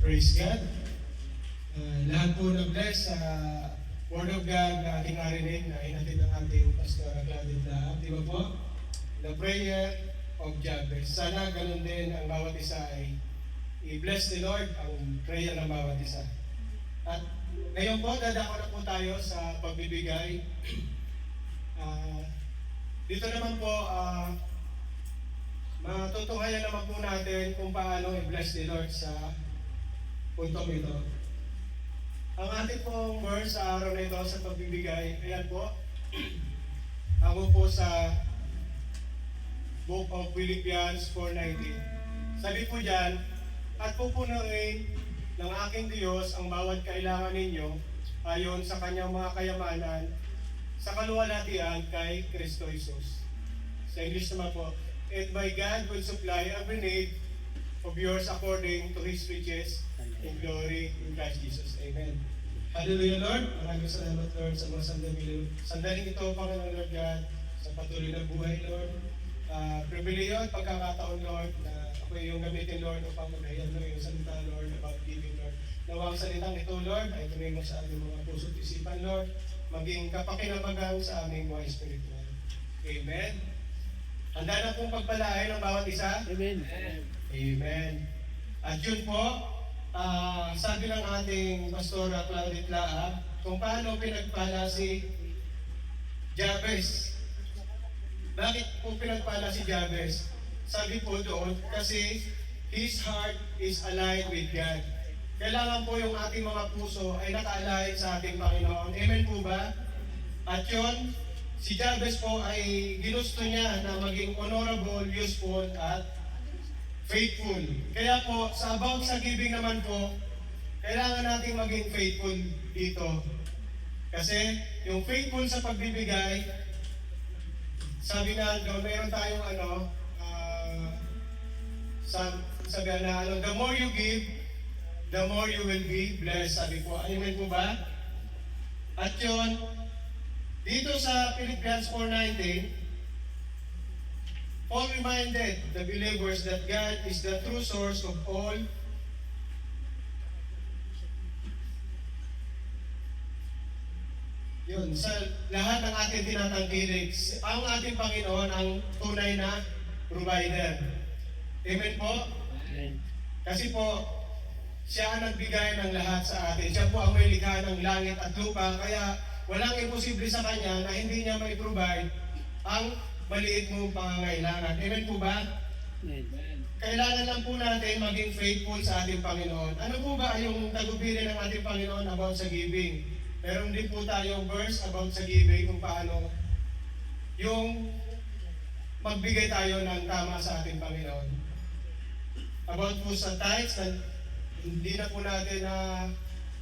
Praise God. Lahat po na-bless sa Word of God na ating narinig na inatid ng ating Pastor Claudette Laab. Di ba po? The prayer of Jabez. Sana ganun din ang bawat isa ay i-bless the Lord ang prayer ng bawat isa. At ngayon po, dadako na po tayo sa pagbibigay. Dito naman po, matutunghayan naman po natin kung paano i-bless the Lord sa puntong ito. Ang ating pong verse sa araw na ito sa pagbibigay, ayan po, ako po sa Book of Philippians 4:19. Sabi po dyan, at pupunuin ng aking Diyos ang bawat kailangan ninyo ayon sa kanyang mga kayamanan sa kaluwalhatian kay Kristo Jesus. Sa English naman po, and my God will supply every need of yours according to His riches in glory in Christ Jesus. Amen. Hallelujah, Lord. Maraming salamat, Lord, sa mga sandaling ito, Panginoon Lord God, sa patuloy na buhay, Lord. Pribileyo at pagkakataon, Lord, na ako yung gamitin, Lord, upang maghayan mo yung salita, Lord, about giving, Lord. Nawang salitang ito, Lord, ay tumingin sa aming mga puso't isipan, Lord, maging kapakinabagang sa aming mga espiritual. Amen. Handa na pong pagpalain ng bawat isa? Amen. Amen. At yun po, sabi ng ating Pastora Claudette Laab, kung paano pinagpala si Jabez. Bakit po pinagpala si Jabez? Sabi po doon, kasi his heart is aligned with God. Kailangan po yung ating mga puso ay naka-align sa ating Panginoon. Amen po ba? At yun, si Jabez po ay ginusto niya na maging honorable, useful, at faithful. Kaya po, sa about sa giving naman po, kailangan natin maging faithful dito. Kasi yung faithful sa pagbibigay, sabi nga doon, mayroon tayong sabi na the more you give, the more you will be blessed. Sabi po, amen po ba? At yun, dito sa Philippians 4:19, Paul reminded the believers that God is the true source of all yun, sa lahat ng ating tinatangkilik, ang ating Panginoon ang tunay na provider. Amen po? Amen. Kasi po, siya ang nagbigay ng lahat sa atin. Siya po ang may likha ng langit at lupa, kaya walang imposible sa Kanya na hindi niya may provide ang maliit mong pangangailangan. Amen po ba? Amen. Kailangan lang po natin maging faithful sa ating Panginoon. Ano po ba yung tagubilin ng ating Panginoon about sa giving? Meron din po tayong verse about sa giving kung paano yung magbigay tayo ng tama sa ating Panginoon. About po sa tithes, hindi na po natin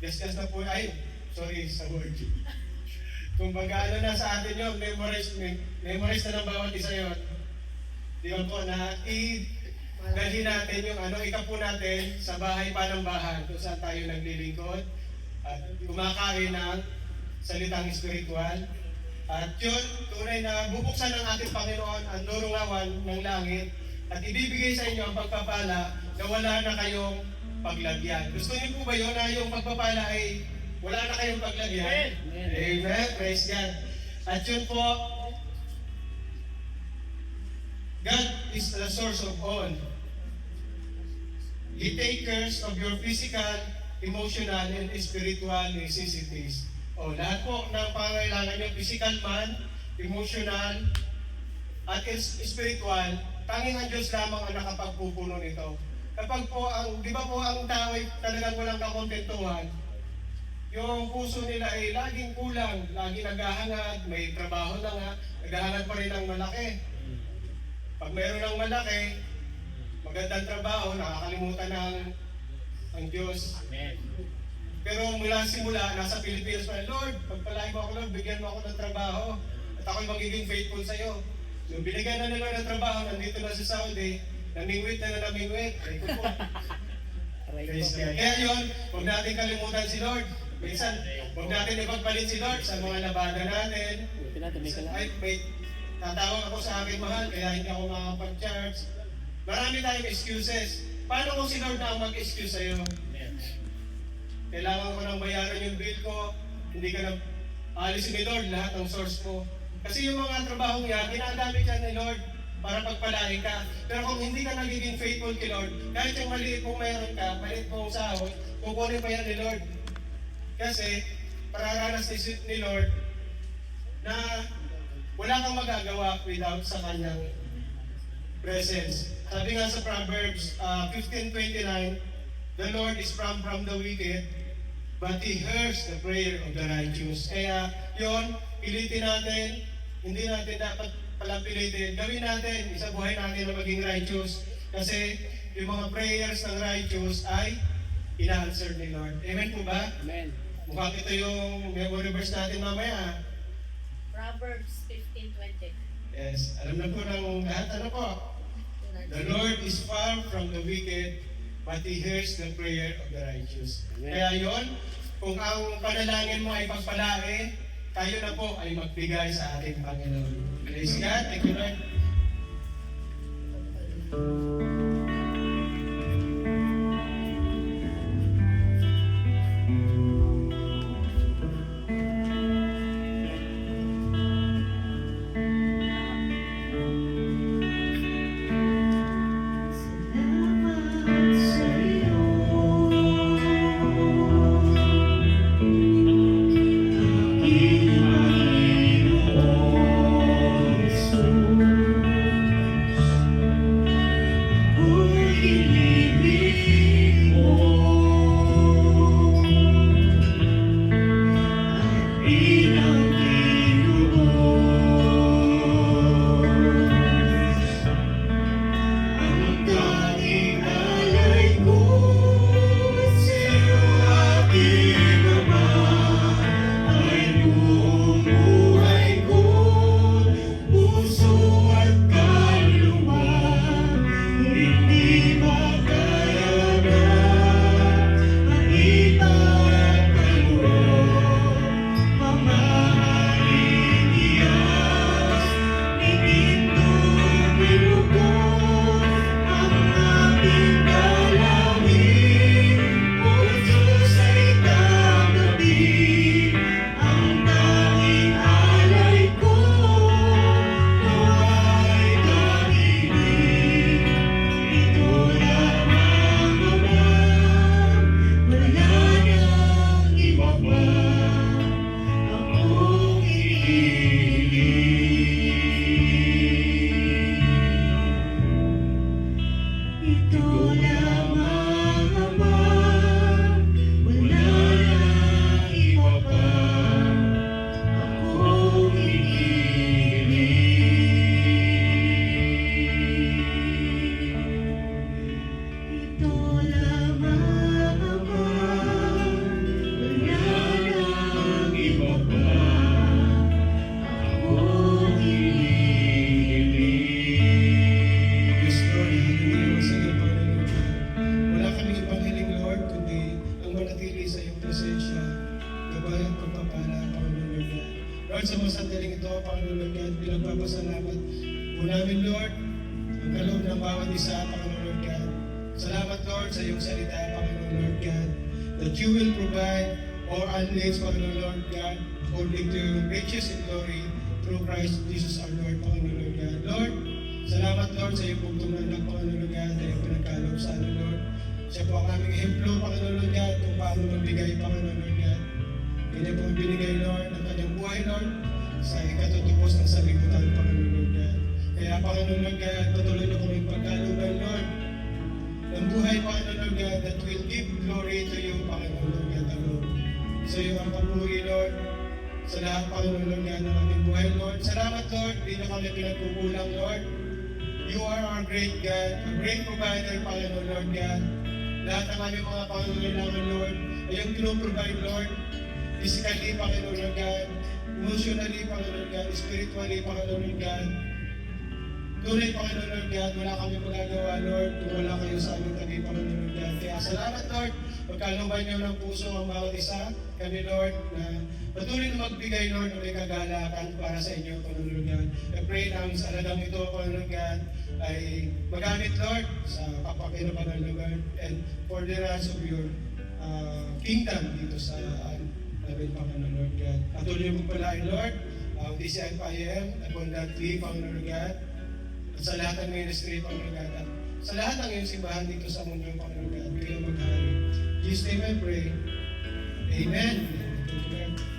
discuss na po, sa word. Kung baga na sa atin yun, memorize na ng bawat isa yun. Di ba po, na dalhin natin yung ikapo natin sa bahay pa ng bahay kung saan tayo naglilingkod at kumakain ng salitang espiritual. At yun, tunay na bubuksan ng ating Panginoon ang durungawan ng langit at ibibigay sa inyo ang pagpapala na wala na kayong paglagyan. Gusto niyo po ba yun na yung pagpapala ay wala na kayong paglagyan? Amen. Amen. Praise God. At yun po, God is the source of all. He takes care of your physical, emotional, and spiritual necessities. Lahat po ng pangangailangan niyo, physical man, emotional, at spiritual, tanging ang Diyos lamang ang nakapagpupuno nito. Kapag po, di ba po ang tao ay talagang walang kakontentuhan, yung puso nila ay laging kulang, laging naghahangad, may trabaho na nga, naghahangad pa rin ng malaki. Pag mayroon ng malaki, magandang trabaho, nakakalimutan ng Diyos. Amen. Pero mula simula, nasa Pilipinas pa, Lord, pagpalain mo ako, Lord, bigyan mo ako ng trabaho at ako'y magiging faithful sa iyo. Nung binigyan na nila ng trabaho, nandito na sa Saudi, namingwit na namingwit. Ay ko po. Kaya yun, huwag natin kalimutan si Lord. Minsan, huwag natin ipagpalit si Lord sa mga labada natin. May tatawag ako sa aking mahal, kaya hindi ako makapag-charge. Marami tayong excuses. Paano kung si Lord na ang mag-excuse sa'yo? Kailangan ko nang bayaran yung bill ko, hindi ka na alisin ni Lord lahat ng source mo. Kasi yung mga trabahong yan, ginagamit yan ni Lord para pagpalain ka. Pero kung hindi ka nagiging faithful kay Lord, kahit yung maliit mong mayroon ka, maliit mong sahod, kukunin pa yan ni Lord. Kasi, pararanas ni Lord na wala kang magagawa without sa kanyang presence. Sabi nga sa Proverbs 15:29, the Lord is from the wicked, but He hears the prayer of the righteous. Kaya yon, pilitin natin, hindi natin dapat palang pilitin. Gawin natin, isa buhay natin na maging righteous. Kasi yung mga prayers ng righteous ay ina-answer ni Lord. Amen po ba? Amen. Mukhang ito yung memory verse natin mamaya. Proverbs 15:20. Yes, alam na po ng lahat. Ano po? The Lord is far from the wicked, but He hears the prayer of the righteous. Amen. Kaya yon, kung ang panalangin mo ay pagpalain, tayo na po ay magbigay sa ating Panginoon. Praise God. Thank you, Lord. Lord, sa mga sandaling ito, Panginoon Lord God, pinagpapasalamat po namin, Lord, ang kaloob ng bawat isa, Panginoon Lord God. Salamat, Lord, sa iyong salita, Panginoon Lord God, that you will provide all our needs, Panginoon Lord God, according to your riches and glory through Christ Jesus our Lord, Panginoon Lord God. Lord, salamat, Lord, sa iyong pugtong anak, Panginoon Lord God, na iyong pinagkaloob sa amin, Lord. Siya po ang aming ehemplo, Panginoon Lord God, kung paano magbigay, Panginoon Lord God. Kanya po binigay, Lord, ang kanyang buhay, Lord, sa ikatutupos ng sanlibutan, Panginoon Lord God. Kaya, Panginoon Lord God, patuloy na kaming pagkalooban, Lord, ng buhay, Panginoon Lord God, that will give glory to you, Panginoon Lord God, alone. Sa iyo ang papuri, Lord, sa lahat, Panginoon Lord God, ng aming buhay, Lord. Salamat, Lord, di na kami pinagkukulang, Lord. You are our great God, a great provider, Panginoon Lord God. Lahat ng aming mga pangangailangan, Lord, ay yung pinoprovide, Lord. Physically, Panginoon Lord God. Emotionally, Panginoon Lord God. Spiritually, Panginoon Lord God. Tunay, Panginoon Lord God, wala kami magagawa, Lord, kung wala kayo sa aming tabi, Panginoon Lord God. Kaya salamat, Lord, Pagkalooban niyo ng puso ang bawat isa, kami Lord, na patuloy na magbigay Lord ng may kagalakan para sa inyo, Panginoon God. I pray namin sa aladang ito, Panginoon God, ay magamit Lord sa kapakinabangan Lord and for the rest of your kingdom dito sa namin, Panginoon Lord God. Patuloy mo palain Lord, DCFIM, abundantly, Panginoon God, at sa lahat ng ministry, Panginoon God, at sa lahat ng iyong simbahan dito sa mundo, Panginoon God, kayo maghari. In Jesus' name I pray. Amen. Thank you, Lord.